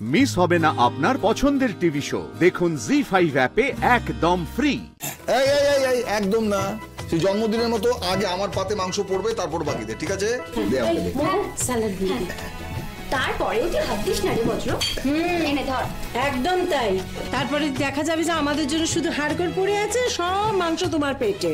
Miss হবে না আপনার পছন্দের টিভি শো। দেখুন জি5 অ্যাপে একদম ফ্রি। এই এই এই এই একদম না, সেই জন্মদিনের মতো আগে আমার পাতে মাংস পড়বে, তারপর বাকিদের, ঠিক আছে? দে আমাকে দে। স্যালাড দিয়ে দে। তারপরেও তুই হাত দিস না রে বজ্র। এনে ধর। একদম তাই। তারপরে দেখা যাবে যে আমাদের জন্য শুধু হাড়গোড় পড়ে আছে, সব মাংস তোমার পেটে।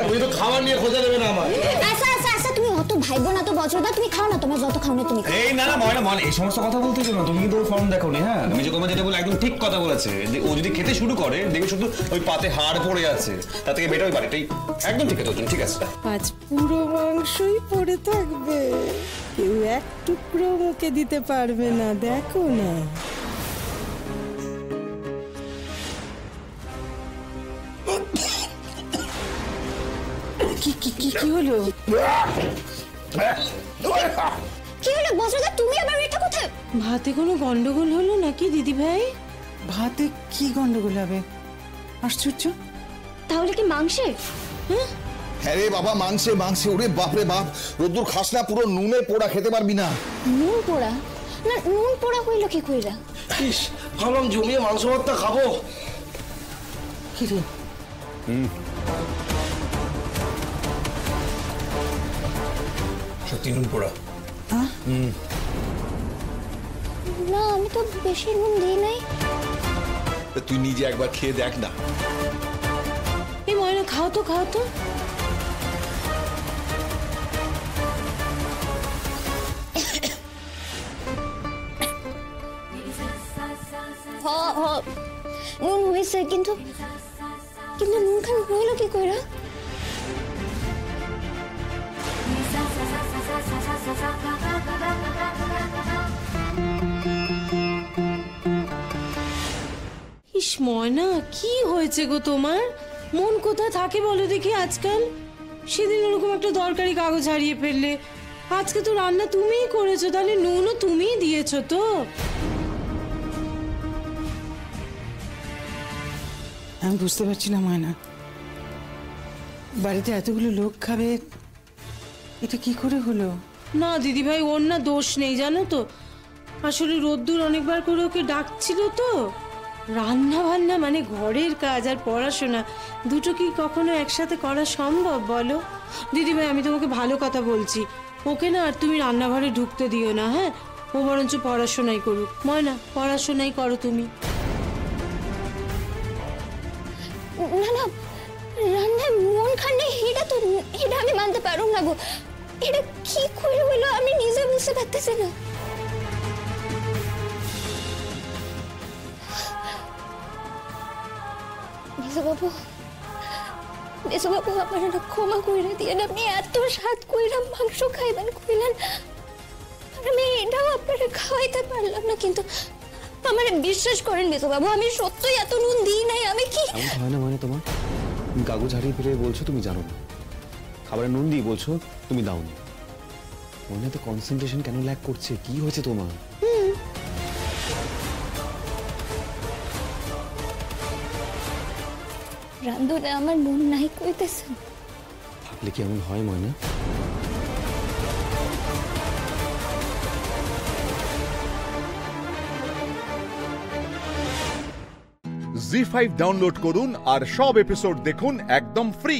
তুমি তো খাবার নিয়ে খোঁজা দেবে না আমার। আচ্ছা আচ্ছা আচ্ছা, তুমি অত ভাইবো না তো বজ্রদা, তুমি খাও না, তোমার যত খাও না তুমি। এই না না ময়না মন এই সমস্ত কথা বলতে না, তুমি কিন্তু ওর ফর্ম দেখো নি। হ্যাঁ আমি যে যেটা বলে একদম ঠিক কথা বলেছে। ও যদি খেতে শুরু করে দেখবে শুধু ওই পাতে হাড় পড়ে আছে, তা থেকে বেটা ওই বাড়িটাই একদম ঠিক আছে। ঠিক আছে, আজ পুরো মাংসই পড়ে থাকবে, কেউ এক টুকরো মুখে দিতে পারবে না, দেখো না। কি কি কি কি হলো? কি হলো বজ্রদা, তুমি আবার এটা কোথায়? ভাতে কোনো গন্ডগোল হলো নাকি দিদি ভাই? ভাতে কি গন্ডগোল হবে? আশ্চর্য। তাহলে কি মাংসে? হ্যাঁ রে বাবা, মাংসে মাংসে। ওরে বাপরে বাপ, রোদ্দুর খাস না, পুরো নুনে পোড়া খেতে পারবি না। নুন পোড়া? না নুন পোড়া হইলো কি কইরা? ইস, ভাবলাম জমিয়ে মাংস ভাতটা খাবো। কি রে? সত্যি নুন পোড়া। না আমি তো বেশি নুন দিই নাই। তুই নিজে একবার খেয়ে দেখ না। এই ময়না খাও তো খাও তো। নুন হয়েছে, কিন্তু কিন্তু নুন খান হইলো কি কইরা? ইস ময়না, কি হয়েছে গো তোমার? মন কোথায় থাকে বলো দেখি আজকাল? সেদিন ওরকম একটা দরকারি কাগজ হারিয়ে ফেললে, আজকে তো রান্না তুমিই করেছো, তাহলে নুনও তুমিই দিয়েছো তো? আমি বুঝতে পারছি না ময়না, বাড়িতে এতগুলো লোক খাবে, এটা কি করে হলো? না দিদি ভাই, ওর না দোষ নেই জানো তো। আসলে রোদ্দুর অনেকবার করে ওকে ডাকছিল তো। রান্না বান্না মানে ঘরের কাজ আর পড়াশোনা, দুটো কি কখনো একসাথে করা সম্ভব বলো? দিদি ভাই আমি তোমাকে ভালো কথা বলছি, ওকে না আর তুমি রান্নাঘরে ঢুকতে দিও না। হ্যাঁ, ও বরঞ্চ পড়াশোনাই করুক। ময়না পড়াশোনাই করো তুমি। না না, রান্নায় মন খান নাই, এটা আমি মানতে পারুম না গো। এটা কি কইরা হইলো আমি নিজে বুঝতে পারতেছি না। মেজবাবু, মেজবাবু আমার না ক্ষমা কইরা দিয়ে, আপনি এত স্বাদ কইরা মাংস খাইবেন কইলেন, আমি এটাও আপনাকে খাওয়াইতে পারলাম না, কিন্তু আমার বিশ্বাস করেন মেজবাবু, আমি সত্যই এত নুন দিই নাই। আমি কি এমন হয় না মানে তোমার? তুমি কাগজ হারিয়ে ফেলে বলছো তুমি জানো না, খাবারে নুন দিয়ে বলছো তুমি দাওনি। মনে তো কনসেন্ট্রেশন কেন ল্যাক করছে? কি হয়েছে তোমার? রান্ধনে আমার নুন নাই কইতেছেন? ভাবলে কি এমন হয় ময়না? জি5 ডাউনলোড করুন আর সব এপিসোড দেখুন একদম ফ্রি।